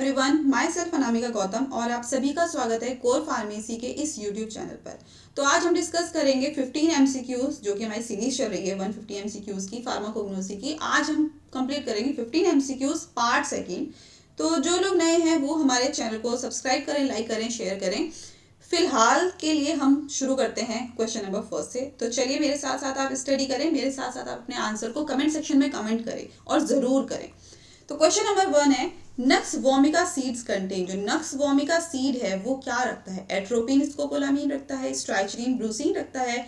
Everyone, my self Anamika Gautam और आप सभी का स्वागत है कोर फार्मेसी के इस यूट्यूब चैनल पर। तो आज हम डिस्कस करेंगे 15 एमसीक्यूज जो कि हमारी सीरीज चल रही है 150 एमसीक्यूज की फार्माकोग्नोसी की। आज हम कंप्लीट करेंगे 15 एमसीक्यूज पार्ट सेकेंड। तो जो लोग नए हैं वो हमारे चैनल को सब्सक्राइब करें, लाइक करें, शेयर करें। फिलहाल के लिए हम शुरू करते हैं क्वेश्चन नंबर फर्स्ट से। तो चलिए मेरे साथ साथ आप स्टडी करें, मेरे साथ साथ आप अपने आंसर को कमेंट सेक्शन में कमेंट करें और ज़रूर करें। तो क्वेश्चन नंबर 1 है, नक्स वोमिका सीड्स कंटेन। जो नक्स वोमिका सीड है वो क्या रखता है? एट्रोपिन स्कोपोलामीन रखता है, स्ट्राइचिन ब्रूसिन रखता है,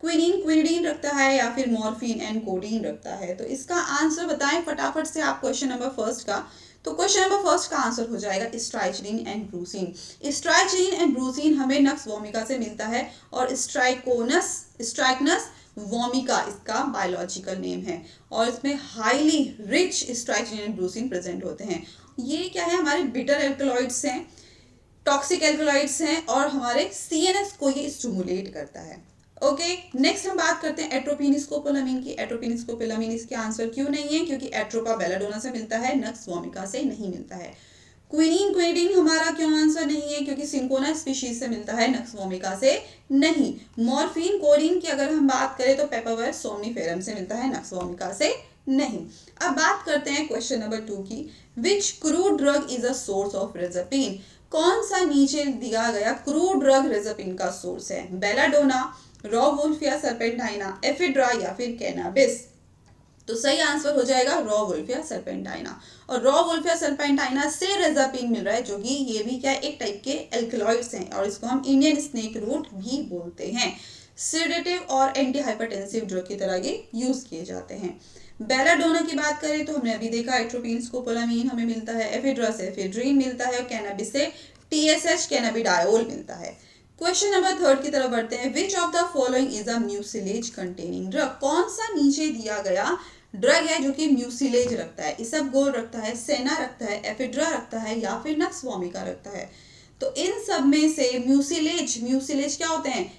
क्विनिन क्विनिडीन रखता है या फिर मॉर्फिन एंड कोडीन रखता है। तो इसका आंसर बताएं फटाफट से आप क्वेश्चन नंबर फर्स्ट का। तो क्वेश्चन नंबर फर्स्ट का आंसर हो जाएगा स्ट्राइचिन एंड ब्रूसिन। स्ट्राइचिन एंड ब्रूसिन हमें नक्स वोमिका से मिलता है और स्ट्राइकनस वोमिका इसका बायोलॉजिकल नेम है और इसमें हाईली रिच स्ट्राइचिन एंड ब्रूसिन प्रेजेंट होते हैं। ये क्या है? हमारे बिटर एल्कलॉइड्स हैं, टॉक्सिक एल्कलॉइड्स हैं और हमारे सीएनएस को ये स्टिमुलेट करता है। ओके, नेक्स्ट हम बात करते हैं एट्रोपिन स्कोपोलामीन की। एट्रोपिन स्कोपोलामीन इसके आंसर क्यों नहीं है? क्योंकि एट्रोपा बेलाडोना से मिलता है, नक्स वोमिका से नहीं मिलता है। क्विनिन क्विनिडीन हमारा क्यों आंसर नहीं है? क्योंकि सिंकोना स्पीशीज से मिलता है, नक्स वोमिका से नहीं। मॉर्फिन कोडीन की अगर हम बात करें तो पेपावर सोमनीफेरम से मिलता है, नक्स वोमिका से नहीं। अब बात करते हैं क्वेश्चन नंबर 2 की। Which crude drug is a source of reserpine? कौन सा नीचे दिया गया क्रूड ड्रग रेज़ापिन का सोर्स है? बेलाडोना, रॉ वुल्फिया सर्पेंटाइना, एफिड्रा या फिर कैनाबिस? तो सही आंसर हो जाएगा रॉ वुल्फिया सर्पेंटाइना। और रॉ वुल्फिया सर्पेंटाइना से रेज़ापिन मिल रहा है, जो कि ये भी क्या एक टाइप के एल्कलॉइड्स हैं और इसको हम इंडियन स्नेक रूट भी बोलते हैं। सिडेटिव और एंटी हाइपरटेंसिव ड्रग की तरह ये यूज किए जाते हैं। बेलाडोना की बात करें तो हमने अभी देखा एट्रोपिन स्कोपोलामीन हमें मिलता है, एफिड्रा से एफिड्रीन मिलता है और कैनाबिस से टीएसएच कैनाबिडायोल मिलता है। क्वेश्चन नंबर 3 की तरफ बढ़ते हैं। Which of the following is a mucilage containing drug? कौन सा नीचे दिया गया ड्रग है जो कि म्यूसिलेज रखता है? इसबगोल रखता है, सेना रखता है, एफिड्रा रखता है या फिर नक्स वोमिका रखता है? तो इन सब में से म्यूसिलेज क्या होते हैं?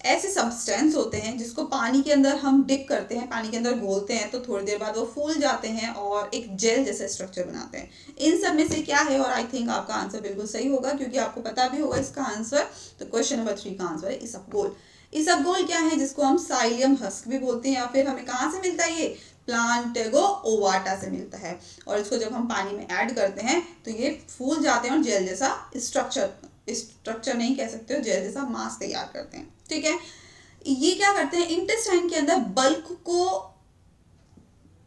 ऐसे सब्सटेंस होते हैं जिसको पानी के अंदर हम डिप करते हैं, पानी के अंदर घोलते हैं तो थोड़ी देर बाद वो फूल जाते हैं और एक जेल जैसे स्ट्रक्चर बनाते हैं। इन सब में से क्या है? और आई थिंक आपका आंसर बिल्कुल सही होगा क्योंकि आपको पता भी होगा इसका आंसर। तो क्वेश्चन नंबर 3 का आंसर है इसबगोल। इसबगोल क्या है? जिसको हम साइलियम हस्क भी बोलते हैं या फिर हमें कहाँ से मिलता है? ये प्लांटेगो ओवाटा से मिलता है और इसको जब हम पानी में ऐड करते हैं तो ये फूल जाते हैं और जेल जैसा स्ट्रक्चर नहीं कह सकते हो, जेल जैसा मास तैयार करते हैं। ठीक है, ये क्या करते हैं? इंटेस्टाइन के अंदर बल्क को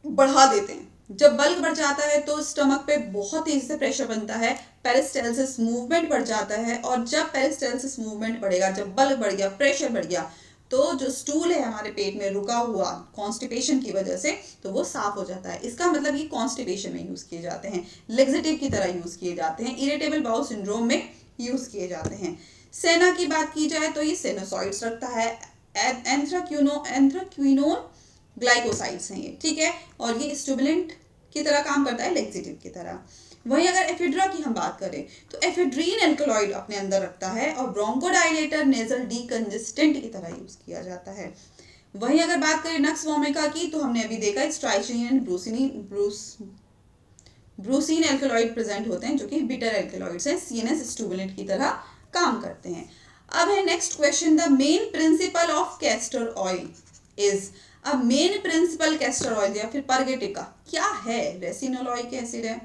बढ़ा देते हैं। जब बल्क बढ़ जाता है तो स्टमक पे बहुत तेजी से प्रेशर बनता है, पेरिस्टाल्सिस मूवमेंट बढ़ जाता है और जब पेरिस्टाल्सिस मूवमेंट बढ़ेगा, जब बल्क बढ़ गया, प्रेशर बढ़ गया, तो जो स्टूल है हमारे पेट में रुका हुआ कॉन्स्टिपेशन की वजह से, तो वो साफ हो जाता है। इसका मतलब ये कॉन्स्टिपेशन में यूज किए जाते हैं, लेक्सेटिव की तरह यूज किए जाते हैं, इरिटेबल बाउल सिंड्रोम में यूज किए जाते हैं। सेना की बात की जाए तो ये सेनोसॉइड्स रखता है, एंथ्राक्विनोन ग्लाइकोसाइड्स हैं ये, ठीक है, और ये स्टिमुलेंट की तरह काम करता है, लेक्सेटिव की तरह। वहीं अगर एफिड्रा की हम बात करें तो एफिड्रीन एल्कलॉइड अपने अंदर रखता है और ब्रोंकोडाइलेटर, नेजल डीकंजेस्टेंट की तरह यूज किया जाता है। वहीं अगर बात करें नक्स वोमिका की तो हमने अभी देखा स्ट्राइचिन एंड ब्रूसिन एल्कलॉइड प्रेजेंट होते हैं जो कि बिटर एल्कलॉइड्स हैं, सीएनएस स्टिमुलेंट की तरह काम करते हैं। अब है next question, the main principle of castor oil is. अब मेन प्रिंसिपल कैस्टर ऑयल या फिर परगेटिव का क्या है? रेसिनोलॉइक एसिड है,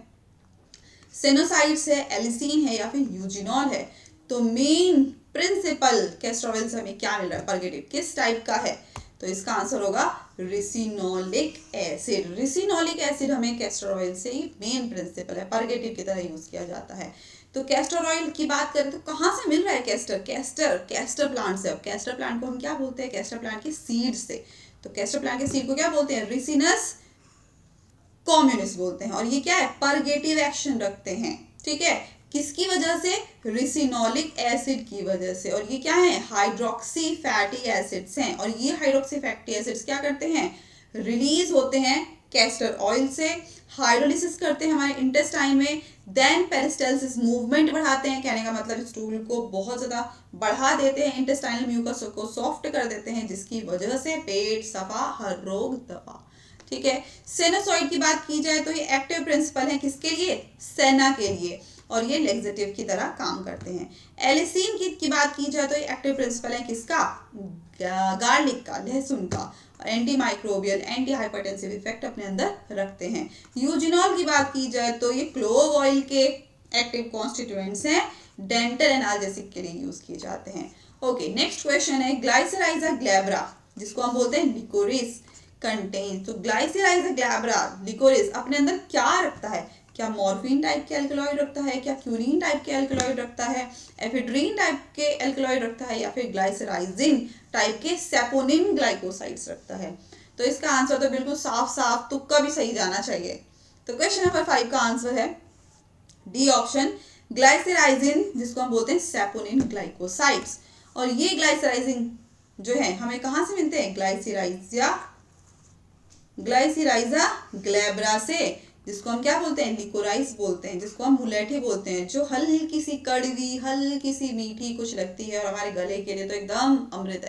सेनोसाइड्स है, एलिसीन है या फिर यूजिनॉल है? तो मेन प्रिंसिपल कैस्टर ऑयल से हमें क्या मिल रहा है? परगेटिव किस टाइप का है? तो इसका आंसर होगा रिसिनोलिक एसिड। रिसिनोलिक एसिड हमें कैस्टर ऑयल से ही मेन प्रिंसिपल है, परगेटिव की तरह यूज किया जाता है। तो कैस्टर ऑयल की बात करें तो कहाँ से मिल रहा है? कैस्टर प्लांट से। अब कैस्टर प्लांट को हम क्या बोलते हैं? कैस्टर प्लांट की सीड से। तो कैस्टर प्लांट के सीड को क्या बोलते हैं? रिसिनस कॉम्युनिस बोलते हैं और ये क्या है? परगेटिव एक्शन रखते हैं। ठीक है, किसकी वजह से? रिसिनोलिक एसिड की वजह से। और ये क्या है? हाइड्रोक्सी फैटी एसिड्स हैं और ये हाइड्रोक्सी फैटी एसिड्स क्या करते हैं? रिलीज होते हैं कैस्टर ऑयल से, हाइड्रोलिसिस करते हैं हमारे इंटेस्टाइन में, देन पेरिस्टाल्सिस मूवमेंट बढ़ाते हैं, कहने का मतलब स्टूल को बहुत ज़्यादा बढ़ा देते हैं, इंटेस्टाइनल म्यूकस को सॉफ्ट कर देते हैं, जिसकी वजह से पेट सफा, हर रोग दफा। ठीक है। सेनासॉइड की बात की जाए तो ये एक्टिव प्रिंसिपल है किसके लिए, सेना के लिए, और ये लेक्सेटिव की तरह काम करते हैं। एलिसिन की बात की जाए तो ये एक्टिव प्रिंसिपल है किसका, गार्लिक का, लहसुन का, anti microbial anti hypertensive effect अपने अंदर रखते हैं। यूजिनॉल की बात की जाए तो ये क्लोव ऑयल के एक्टिव कॉन्स्टिट्यूएंट्स हैं, डेंटल एनाल्जेसिक के लिए यूज किए जाते हैं। ओके, नेक्स्ट क्वेश्चन है ग्लाइसराइजा ग्लैब्रा, जिसको हम बोलते हैं लिकोरिस कंटेन। तो ग्लाइसराइजा ग्लैब्रा लिकोरिस अपने अंदर क्या रखता है, क्या मॉर्फिन टाइप के एल्कलॉइड रखता है, क्या क्यूरीन टाइप के एल्कलॉइड रखता है, एफेड्रीन टाइप के एल्कलॉइड रखता है, या फिर ग्लाइसराइजिन टाइप के सैपोनिन ग्लाइकोसाइड्स रखता है। तो इसका आंसर तो बिल्कुल साफ साफ तुक्का भी सही जाना चाहिए। तो क्वेश्चन नंबर 5 का आंसर है डी ऑप्शन, ग्लाइसराइजिन, जिसको हम बोलते हैं सैपोनिन ग्लाइकोसाइड्स। और ये ग्लाइसराइजिन जो है हमें कहाँ से मिलते हैं, ग्लाइसराइजा ग्लैब्रा से, जिसको हम क्या बोलते हैं, लिकोराइस बोलते हैं, जिसको हम मुलेठी बोलते हैं, जो हल्की सी कड़वी हल्की सी मीठी कुछ लगती है और हमारे गले के लिए तो एकदम अमृत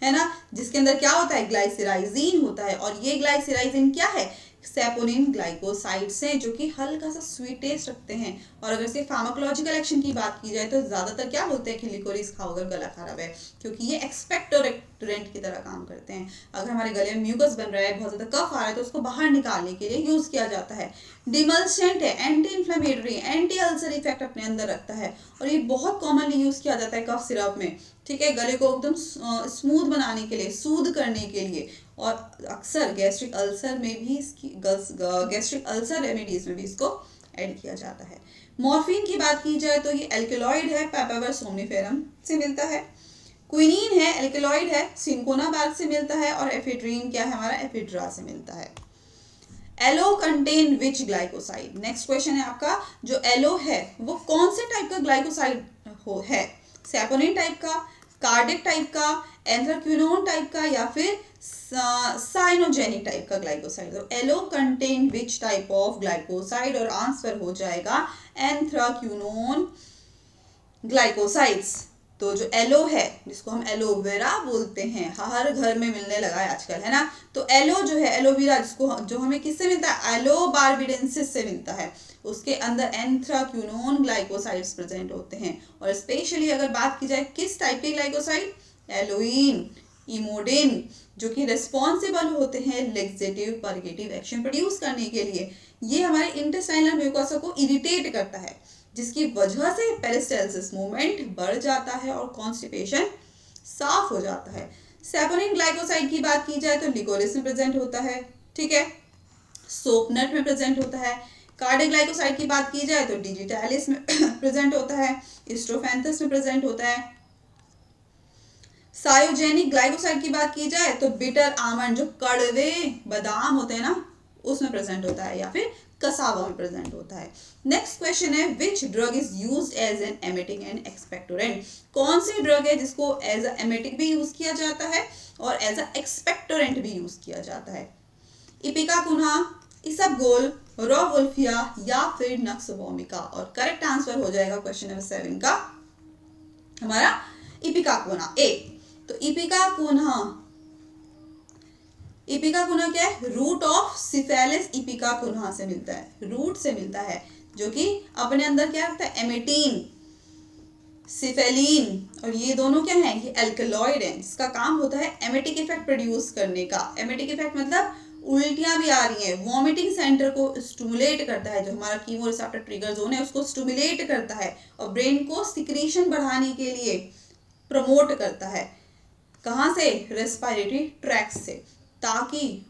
है ना, जिसके अंदर क्या होता है, ग्लाइसराइजिन होता है। और ये ग्लाइसराइजिन क्या है, सैपोनिन ग्लाइकोसाइड्स हैं, जो कि हल्का सा स्वीट टेस्ट रखते हैं। और अगर इसके फार्माकोलॉजिकल एक्शन की बात की जाए तो ज्यादातर क्या बोलते हैं कि लिकोरिस खाओ अगर गला खराब है, क्योंकि ये एक्सपेक्टोरेंट की तरह काम करते हैं। अगर हमारे गले में म्यूकस बन रहा है, बहुत ज्यादा कफ आ रहा है, तो उसको बाहर निकालने के लिए यूज किया जाता है। डिमल्सेंट है, anti inflammatory anti ulcer effect अपने अंदर रखता है, और ये बहुत कॉमनली यूज किया जाता है कफ सिरप में, ठीक है, गले को एकदम स्मूथ बनाने के लिए, सूद करने के लिए। और अक्सर गैस्ट्रिक अल्सर में भी इसकी गैस्ट्रिक अल्सर रेमेडीज में भी इसको ऐड किया जाता है। मॉर्फिन की बात की जाए तो ये एल्कलॉइड है, पैपावर सोमनिफेरम से मिलता है। क्विनीन है, एल्कलॉइड है, सिंकोना बाग से मिलता है। और एफेड्रीन क्या है हमारा, एफिड्रा से मिलता है। Aloe contain which glycoside, next question है आपका, जो एलो है वो कौन से टाइप का ग्लाइकोसाइड है, सैपोनिन टाइप का, कार्डिक टाइप का, एंथ्राक्विनोन टाइप का, या फिर साइनोजेनिक टाइप का ग्लाइकोसाइड। तो aloe contain which type of glycoside, और आंसर हो जाएगा एंथ्राक्विनोन ग्लाइकोसाइड्स। तो जो एलो है, जिसको हम एलोवेरा बोलते हैं, हर घर में मिलने लगा है आजकल, है ना। तो एलो जो है, एलोवेरा, जिसको जो हमें किससे मिलता है, एलो बार्बिडेंसिस से मिलता है, उसके अंदर एंथ्राक्विनोन ग्लाइकोसाइड्स प्रेजेंट होते हैं। और स्पेशली अगर बात की जाए किस टाइप के ग्लाइकोसाइड, एलोइन, इमोडिन, जो कि रिस्पॉन्सिबल होते हैं लेक्सेटिव परगेटिव एक्शन प्रोड्यूस करने के लिए। ये हमारे इंटेस्टाइनल म्यूकोसा को इरिटेट करता है, जिसकी वजह से पेरिस्टाल्सिस मूवमेंट बढ़ जाता है और कॉन्स्टिपेशन साफ हो जाता है। सैपोनिन ग्लाइकोसाइड की बात की जाए तो लिकोरिस में प्रेजेंट होता है, ठीक है, सोपनट में प्रेजेंट होता है। कार्डिक ग्लाइकोसाइड की बात की जाए तो डिजिटालिस में प्रेजेंट होता है, स्ट्रोफेंथस में प्रेजेंट होता है। सायोजेनिक ग्लाइकोसाइड की बात की जाए तो बिटर आमंड, जो कड़वे बादाम होते हैं ना, उसमें प्रेजेंट होता है, या फिर कसावा में प्रेजेंट होता है। नेक्स्ट क्वेश्चन है which drug is used as an emetic and expectorant, कौन सी ड्रग है जिसको एज अ एमेटिक भी यूज किया जाता है और एज अ एक्सपेक्टोरेंट भी यूज किया जाता है। इपिकाकुना, इसबगोल, रोवोल्फिया, या फिर नक्सवोमिका। और करेक्ट आंसर हो जाएगा क्वेश्चन नंबर 7 का हमारा इपिकाकुना, ए। तो इपिकाकुना क्या है, रूट ऑफ सिफेलिस इपिकाकुना से मिलता है, रूट से मिलता है, जो कि अपने अंदर क्या रखता है, एमेटीन, सिफेलिन, और ये दोनों क्या हैं, ये एल्कलॉइड हैं, जिसका काम होता है एमेटिक इफेक्ट प्रोड्यूस करने का। एमेटिक इफेक्ट मतलब उल्टियां भी आ रही हैं, वॉमिटिंग सेंटर को स्टिमुलेट करता है, जो हमारा कीमोरिसेप्टर ट्रिगर जोन है उसको स्टिमुलेट करता है, और ब्रेन को सिक्रीशन बढ़ाने के लिए प्रमोट करता है। कहाँ से, रेस्पिरेटरी ट्रैक्ट से, ताकि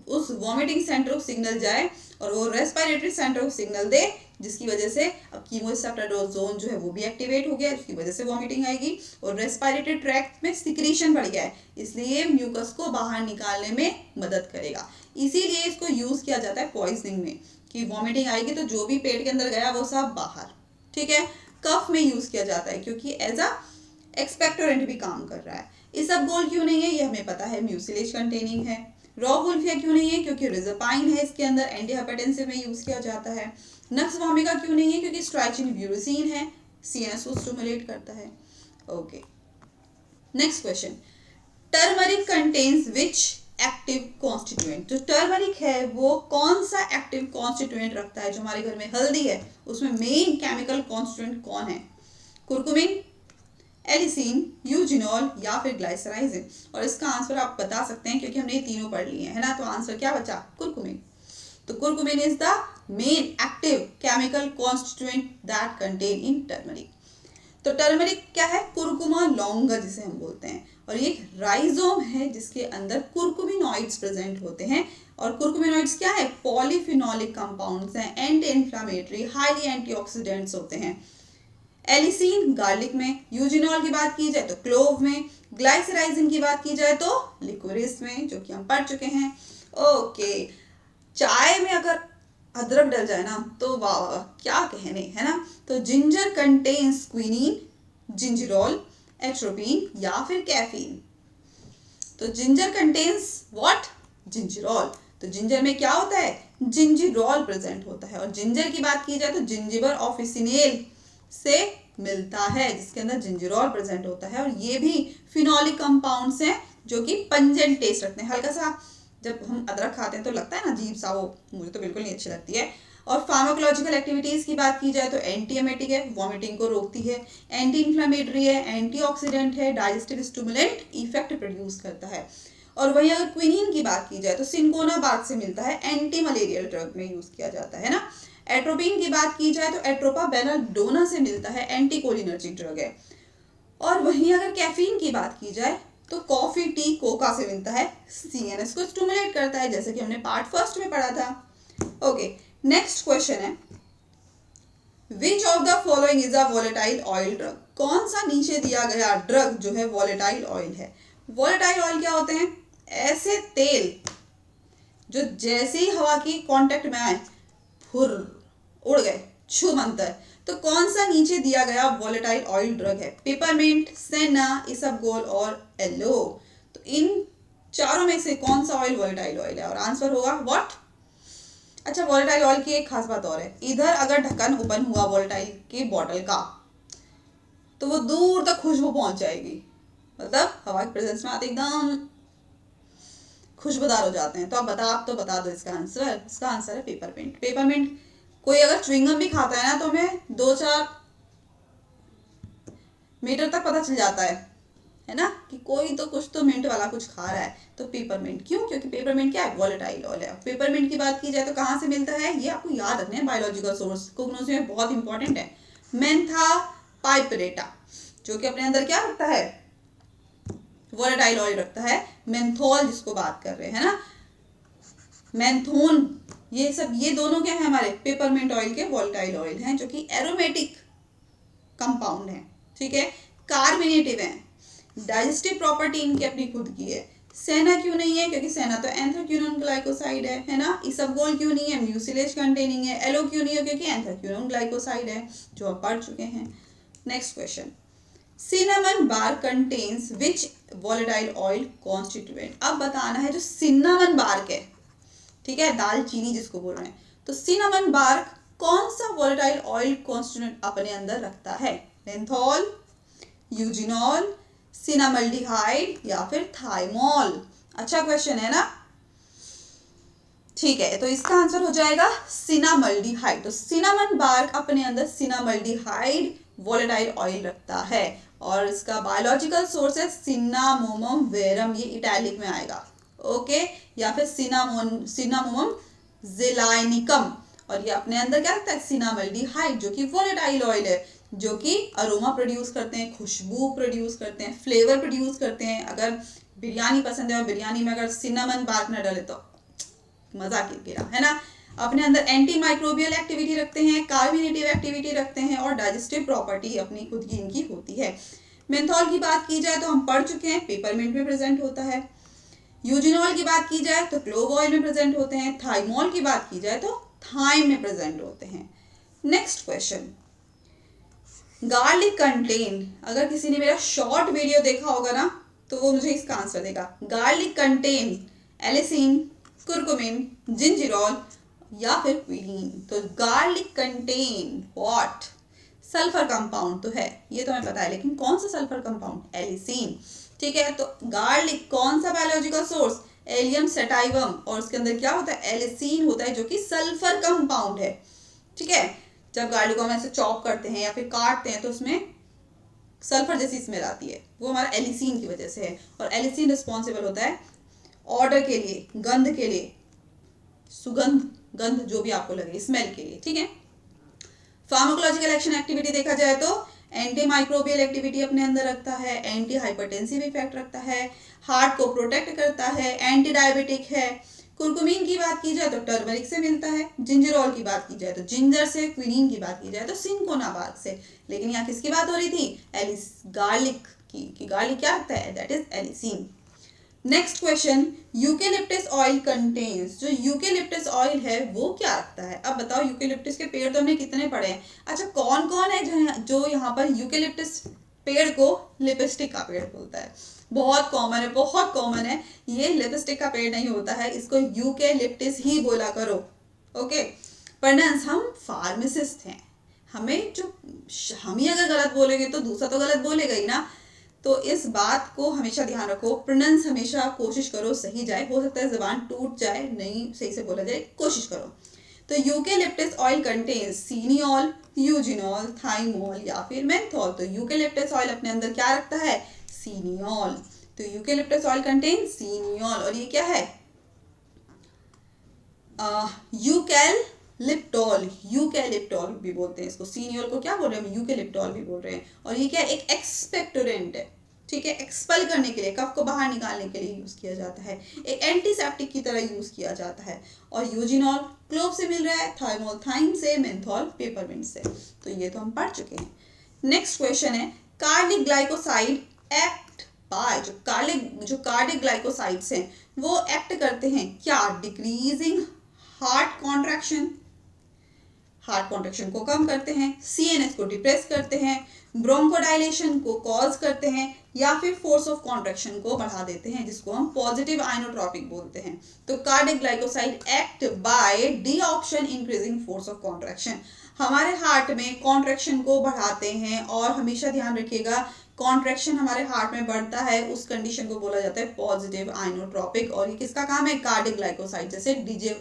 उस वॉमिटिंग सेंटर को सिग्नल जाए और वो रेस्पिरेटरी सेंटर को सिग्नल दे, जिसकी वजह से अब कीमोरिसेप्टर जोन जो है वो भी एक्टिवेट हो गया, उसकी वजह से वॉमिटिंग आएगी, और रेस्पिरेटरी ट्रैक्ट में सिक्रीशन बढ़ गया है, इसलिए म्यूकस को बाहर निकालने में मदद करेगा। इसीलिए इसको यूज किया जाता है पॉइजनिंग में, कि वॉमिटिंग आएगी तो जो भी पेट के अंदर गया वो सब बाहर, ठीक है। कफ में यूज किया जाता है क्योंकि एज अ एक्सपेक्टोरेंट भी काम कर रहा है। इसबगोल क्यों नहीं है, ये हमें पता है, म्यूसिलेज कंटेनिंग है। रोवोल्फिया क्यों नहीं है, क्योंकि रिजोपाइन है, इसके अंदर एंटी हाइपरटेंसिव में यूज किया जाता है। नक्सवोमिका क्यों नहीं है, क्योंकि स्ट्राइचिन ब्यूरोसिन है, सीएनएस को स्टिमुलेट करता है। Okay, next question, turmeric contains विच एक्टिव कॉन्स्टिट्यूएंट। जो टर्मरिक है वो कौन सा एक्टिव कॉन्स्टिट्यूएंट रखता है? जो हमारे घर में हल्दी है उसमें मेन केमिकल कॉन्स्टिट्यूएंट कौन है? कुरकुमिन, एलिसिन, यूजिनॉल या फिर ग्लाइसराइजिन। और इसका आंसर आप बता सकते हैं क्योंकि हमने ये तीनों पढ़ लिए है ना। तो आंसर क्या बचा? कुरकुमिन। तो curcumin is the men active chemical constituent that contain in turmeric. तो टर्मरिक क्या है? कुरकुमा लॉन्गा जिसे हम बोलते हैं, और ये एक राइजोम है जिसके अंदर कुरकुमिनॉइड्स प्रेजेंट होते हैं। और कुरकुमिनॉइड्स क्या है? पॉलीफिनोलिक कंपाउंड्स हैं, एंटी इन्फ्लामेटरी, हाईली एंटीऑक्सीडेंट्स होते हैं। एलिसिन गार्लिक में, यूजिनॉल की बात की जाए तो क्लोव में, ग्लाइसराइजिन की बात की जाए तो लिकोरिस में, जो कि हम पढ़ चुके हैं। ओके, चाय में अगर अदरक डल जाए ना तो वाह वाह क्या कहने, है ना। तो ginger contains quinine, gingerol, atropine या फिर कैफीन। तो जिंजर कंटेन्स व्हाट? जिंजरॉल। तो जिंजर में क्या होता है? जिंजिरॉल प्रेजेंट होता है। और जिंजर की बात की जाए तो जिंजिबर ऑफिसिनेल से मिलता है जिसके अंदर जिंजिरॉल प्रेजेंट होता है। और ये भी फिनोलिक कंपाउंड्स हैं जो कि पंजेंट टेस्ट रखते हैं। हल्का सा जब हम अदरक खाते हैं तो लगता है ना अजीब सा, वो मुझे तो बिल्कुल नहीं अच्छी लगती है। और फार्माकोलॉजिकल एक्टिविटीज की बात की जाए तो एंटी एमेटिक है, वॉमिटिंग को रोकती है, एंटी इन्फ्लामेटरी है, एंटीऑक्सीडेंट है, डाइजेस्टिव स्टिमुलेंट इफेक्ट प्रोड्यूस करता है। और वहीं अगर क्विनीन की बात की जाए तो सिंकोना बार्क से मिलता है, एंटी मलेरियल ड्रग में यूज किया जाता है ना। एट्रोपिन की बात की जाए तो एट्रोपा बेलाडोना से मिलता है, एंटीकोलिनर्जिक ड्रग है। और वहीं अगर कैफीन की बात की जाए तो कॉफी, टी, कोका से मिलता है, सीएनएस को स्टिमुलेट करता है जैसे कि हमने पार्ट फर्स्ट में पढ़ा था। ओके, नेक्स्ट क्वेश्चन है which of the following is a volatile oil drug. कौन सा नीचे दिया गया ड्रग जो है वॉलेटाइल ऑयल है? वॉलेटाइल ऑयल क्या होते हैं? ऐसे तेल जो जैसे ही हवा की कांटेक्ट में आए फुर उड़ गए, छू मंतर। तो कौन सा नीचे दिया गया वॉलेटाइल ऑयल ड्रग है? पेपरमिंट, सेना, इसबगोल और एलो। तो इन चारों में से कौन सा ऑयल वॉलेटाइल ऑयल है? और आंसर होगा व्हाट? अच्छा, वॉलेटाइल ऑयल की एक खास बात और है, इधर अगर ढक्कन ओपन हुआ वॉलेटाइल की बॉटल का तो वो दूर तक खुशबू पहुंच जाएगी, मतलब हवा के प्रेजेंस में आते एकदम खुशबूदार हो जाते हैं। तो आप तो बता दो इसका आंसर। इसका आंसर है पेपरमिंट। पेपरमिंट कोई अगर च्युइंगम भी खाता है ना तो हमें 2-4 मीटर तक पता चल जाता है ना, कि कोई तो कुछ तो मिंट वाला कुछ खा रहा है। तो पेपरमिंट क्यों? क्योंकि पेपरमिंट क्या है? वॉलेटाइल ऑयल है। पेपरमिंट की बात की जाए तो कहाँ से मिलता है? ये आपको याद रखना है, बायोलॉजिकल सोर्स कोग्नोसी में बहुत इंपॉर्टेंट है। मेंथा पाइपरेटा, जो कि अपने अंदर क्या रखता है? वॉलेटाइल ऑयल रखता है। मेंथोल जिसको बात कर रहे हैं ना, मेंथोन, ये सब, ये दोनों क्या है? हमारे पेपरमिंट ऑयल के वॉलेटाइल ऑयल हैं जो कि एरोमेटिक कंपाउंड है, ठीक है, कार्बोनेटिव है, डाइजेस्टिव प्रॉपर्टी इनकी अपनी खुद की है। सेना क्यों नहीं है? क्योंकि सेना तो एंथ्राक्विनोन ग्लाइकोसाइड है ना। इसबगोल क्यों नहीं है? म्यूसिलेज कंटेनिंग है। एलो क्यों नहीं है? क्योंकि एंथ्राक्विनोन ग्लाइकोसाइड है, जो आप पढ़ चुके हैं। नेक्स्ट क्वेश्चन, सिनेमन बार कंटेन्स विच वॉलेटाइल ऑयल कॉन्स्टिट्यूएंट। अब बताना है जो सिनेमन बार्क है, ठीक है, दालचीनी जिसको बोल रहे हैं, तो सिनेमन बार्क कौन सा वॉलेटाइल ऑयल कॉन्स्टिट्यूएंट अपने अंदर रखता है? मेंथोल, यूजिनॉल, सिनामल्डिहाइड या फिर थाइमोल। अच्छा क्वेश्चन है ना, ठीक है। तो इसका आंसर हो जाएगा सिनामल्डिहाइड। तो सिनामन बार्क अपने अंदर सिनामल्डिहाइड वॉलेटाइल ऑयल रखता है, और इसका बायोलॉजिकल सोर्स है सिन्नामोमम वेरम, ये इटैलिक में आएगा, ओके, या फिर सिनामोमम ज़िलाइनिकम। और ये अपने अंदर क्या रखता है? सिनामल्डिहाइड, जो कि वॉलेटाइल ऑयल है, जो कि अरोमा प्रोड्यूस करते हैं, खुशबू प्रोड्यूस करते हैं, फ्लेवर प्रोड्यूस करते हैं। अगर बिरयानी पसंद है और बिरयानी में अगर सिनामन बार्क न डाले तो मजा किरकिरा, है ना। अपने अंदर एंटी माइक्रोबियल एक्टिविटी रखते हैं, कार्बोनेटिव एक्टिविटी रखते हैं, और डाइजेस्टिव प्रॉपर्टी अपनी खुद की इनकी होती है। मेंथोल की बात की जाए तो हम पढ़ चुके हैं, पेपरमिंट में प्रेजेंट होता है। यूजिनॉल की बात की जाए तो क्लोव ऑयल में प्रेजेंट होते हैं। थाइमोल की बात की जाए तो थाइम में प्रेजेंट होते हैं। नेक्स्ट क्वेश्चन, गार्लिक कंटेन, अगर किसी ने मेरा शॉर्ट वीडियो देखा होगा ना तो वो मुझे इसका आंसर देगा। गार्लिक कंटेन एलिसिन, कुरकुमिन, जिंजिरॉल या फिर क्विनीन। तो garlic contain what? Sulphur compound तो है, ये तो हमें पता है, लेकिन कौन सा सल्फर कंपाउंड? एलिसिन, ठीक है। तो गार्लिक कौन सा बायोलॉजिकल सोर्स? एलियम सेटाइवम, और उसके अंदर क्या होता है, एलिसीन होता है, जो कि सल्फर कंपाउंड है। ठीक है, जब गार्लिक को हम ऐसे चॉप करते हैं या फिर काटते हैं तो उसमें सल्फर जैसी स्मेल आती है, वो हमारा एलिसीन की वजह से है। और एलिसीन रिस्पॉन्सिबल होता है ऑर्डर के लिए, गंध के लिए, सुगंध, गंध जो भी आपको लगे, स्मेल के लिए। ठीक है, फार्माकोलॉजिकल एक्शन एक्टिविटी देखा जाए तो एंटी माइक्रोबियल एक्टिविटी अपने अंदर रखता है, एंटी हाइपरटेंसिव इफेक्ट रखता है, हार्ट को प्रोटेक्ट करता है, एंटी डायबिटिक है। कुरकुमीन की बात की जाए तो टर्मरिक से मिलता है, जिंजरॉल की बात की जाए तो जिंजर से, क्विनीन की बात की जाए तो सिंकोनाबार्क से। लेकिन यहाँ किसकी बात हो रही थी, एलिस गार्लिक की, कि गार्लिक क्या रखता है, that is allicin. Next question, eucalyptus oil contains, जो यूकेलिप्टस ऑयल है वो क्या रखता है। अब बताओ, यूकेलिप्टस के पेड़ तो हमने कितने पढ़े हैं। अच्छा, कौन कौन है जो यहाँ पर यूकेलिप्टस पेड़ को लिपस्टिक का पेड़ बोलता है। बहुत कॉमन है, बहुत कॉमन है। ये लिपस्टिक का पेड़ नहीं होता है, इसको यूकेलिप्टस ही बोला करो। ओके, प्रनाउंस, हम फार्मासिस्ट हैं, हमें जो, हम ही अगर गलत बोलेंगे तो दूसरा तो गलत बोलेगा ही ना। तो इस बात को हमेशा ध्यान रखो, प्रोनाउंस हमेशा कोशिश करो सही जाए। हो सकता है जबान टूट जाए, नहीं सही से बोला जाए, कोशिश करो। तो eucalyptus oil contains सीनियोल, eugenol, thymol या फिर मेंथोल। तो यूकेलिप्टस ऑयल अपने अंदर क्या रखता है, सीनियोल। तो यूकेलिप्टस ऑयल कंटेन्स सीनियोल, और ये क्या है, यूकेलिप्टॉल, यूकेलिप्टॉल भी बोलते हैं इसको। सीनियोल को क्या बोल रहे हैं हम, यूकेलिप्टॉल भी बोल रहे हैं। और ये क्या है, एक एक्सपेक्टोरेंट है। ठीक है, एक्सपेल करने के लिए, कफ को बाहर निकालने के लिए यूज किया जाता है, एक एंटीसेप्टिक की तरह यूज किया जाता है। और यूजिनॉल क्लोव से मिल रहा है, थाइमोल थाइम से, मेंथोल पेपरमिंट से। तो ये तो हम पढ़ चुके हैं। नेक्स्ट क्वेश्चन है, कार्डिक ग्लाइकोसाइड एक्ट बाय, जो कार्डिक ग्लाइकोसाइड्स हैं वो एक्ट करते हैं क्या, decreasing heart contraction, heart contraction को कम करते हैं, सीएनएस को डिप्रेस करते हैं, ब्रोंकोडाइलेशन को कॉज करते हैं, या फिर फोर्स ऑफ कॉन्ट्रैक्शन को बढ़ा देते हैं, जिसको हम पॉजिटिव आइनोट्रोपिक बोलते हैं। तो cardiac glycoside act by D option, increasing force of contraction, हमारे हार्ट में कॉन्ट्रैक्शन को बढ़ाते हैं। और हमेशा ध्यान रखिएगा, कॉन्ट्रैक्शन हमारे हार्ट में बढ़ता है, उस कंडीशन को बोला जाता है पॉजिटिव आइनोट्रोपिक। और ये किसका काम है, कार्डिक ग्लाइकोसाइड, जैसे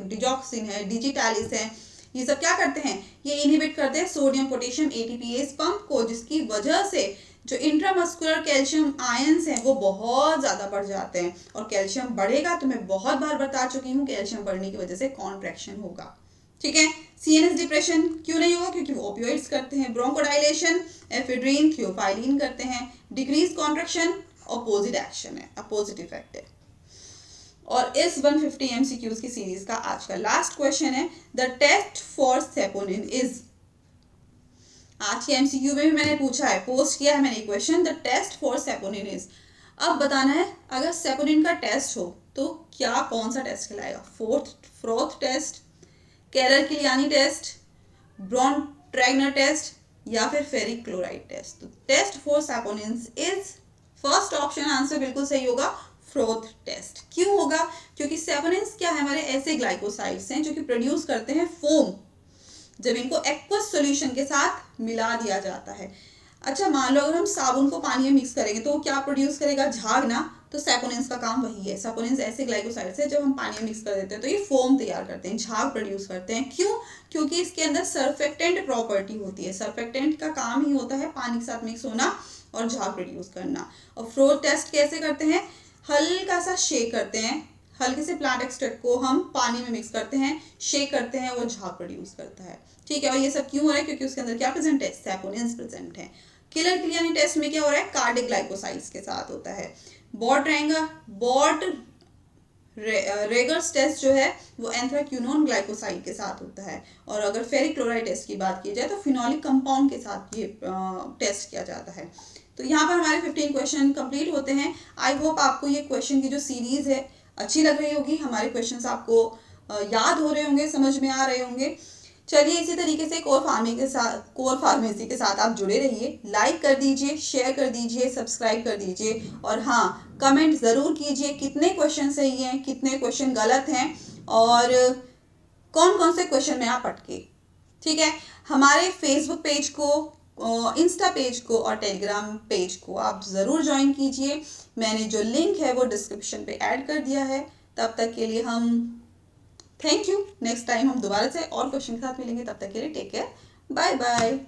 डिजॉक्सिन है, डिजिटैलिस है, ये सब क्या करते हैं, ये इनहिबिट करते हैं सोडियम पोटेशियम एटीपीएस पंप को, जिसकी वजह से जो इंट्रामस्कुलर कैल्शियम आयंस हैं वो बहुत ज्यादा बढ़ जाते हैं। और कैल्शियम बढ़ेगा तो मैं बहुत बार बता चुकी हूँ, कैल्शियम बढ़ने की वजह से कॉन्ट्रैक्शन होगा। ठीक है, सीएनएस डिप्रेशन क्यों नहीं होगा, क्योंकि वो ओपियोइड्स करते हैं। ब्रोंकोडाइलेशन, एफेड्रिन, थियोफाइलिन करते हैं। डिक्रीज कॉन्ट्रैक्शन, अपोजिट एक्शन है, अपोजिट इफेक्ट है। और इस 150 MCQs की सीरीज का आज का लास्ट क्वेश्चन है, the test for saponin is. आज के MCQ में भी मैंने पूछा है, पोस्ट किया है मैंने question, the test for saponin is. अब बताना है, अगर सेपोनिन का टेस्ट हो तो क्या, कौन सा टेस्ट कहलाएगा, froth test, Keller Killiani test, Borntrager test, या फिर फेरिक क्लोराइड टेस्ट। तो test for saponin is first option, answer बिल्कुल सही होगा, फ्रोथ टेस्ट। क्यों होगा, क्योंकि सेपोनिन्स क्या है, हमारे ऐसे ग्लाइकोसाइड्स हैं जो कि प्रोड्यूस करते हैं फोम, जब इनको एक्वस सॉल्यूशन के साथ मिला दिया जाता है। अच्छा, मान लो अगर हम साबुन को पानी में मिक्स करेंगे तो वो क्या प्रोड्यूस करेगा, झाग ना। तो सेपोनिन्स का काम वही है। सेपोनिन्स ऐसे ग्लाइकोसाइड्स है, जब हम पानी में मिक्स कर देते हैं तो ये फोम तैयार करते हैं, झाग प्रोड्यूस करते हैं। क्यों, क्योंकि इसके अंदर सर्फेक्टेंट प्रॉपर्टी होती है। सर्फेक्टेंट का काम ही होता है पानी के साथ मिक्स होना और झाग प्रोड्यूस करना। और फ्रोथ टेस्ट कैसे करते हैं, हल्का सा शेक करते हैं, हल्के से प्लांट एक्सट्रैक्ट को हम पानी में मिक्स करते हैं, शेक करते हैं, वो झाग प्रोड्यूस करता है। ठीक है, और ये सब क्यों हो रहा है, क्योंकि उसके अंदर क्या प्रेजेंट है, सेपोनिन्स प्रेजेंट है। केलर-किलियानी टेस्ट में क्या हो रहा है, कार्डिक ग्लाइकोसाइड्स के साथ होता है। बॉट रेगर्स टेस्ट जो है वो एंथ्राक्यूनोन ग्लाइकोसाइड के साथ होता है। और अगर फेरिक क्लोराइड टेस्ट की बात की जाए तो फिनोलिक कंपाउंड के साथ ये टेस्ट किया जाता है। तो यहाँ पर हमारे 15 क्वेश्चन कंप्लीट होते हैं। आई होप आपको ये क्वेश्चन की जो सीरीज है अच्छी लग रही होगी, हमारे क्वेश्चंस आपको याद हो रहे होंगे, समझ में आ रहे होंगे। चलिए, इसी तरीके से कोर फार्मेसी के साथ आप जुड़े रहिए। लाइक कर दीजिए, शेयर कर दीजिए, सब्सक्राइब कर दीजिए, और हाँ, कमेंट ज़रूर कीजिए कितने क्वेश्चन सही हैं, कितने क्वेश्चन गलत हैं, और कौन कौन से क्वेश्चन में आप अटके। ठीक है, हमारे फेसबुक पेज को, इंस्टा पेज को और टेलीग्राम पेज को आप ज़रूर ज्वाइन कीजिए। मैंने जो लिंक है वो डिस्क्रिप्शन पे ऐड कर दिया है। तब तक के लिए हम थैंक यू। नेक्स्ट टाइम हम दोबारा से और क्वेश्चन के साथ मिलेंगे, तब तक के लिए टेक केयर, बाय बाय।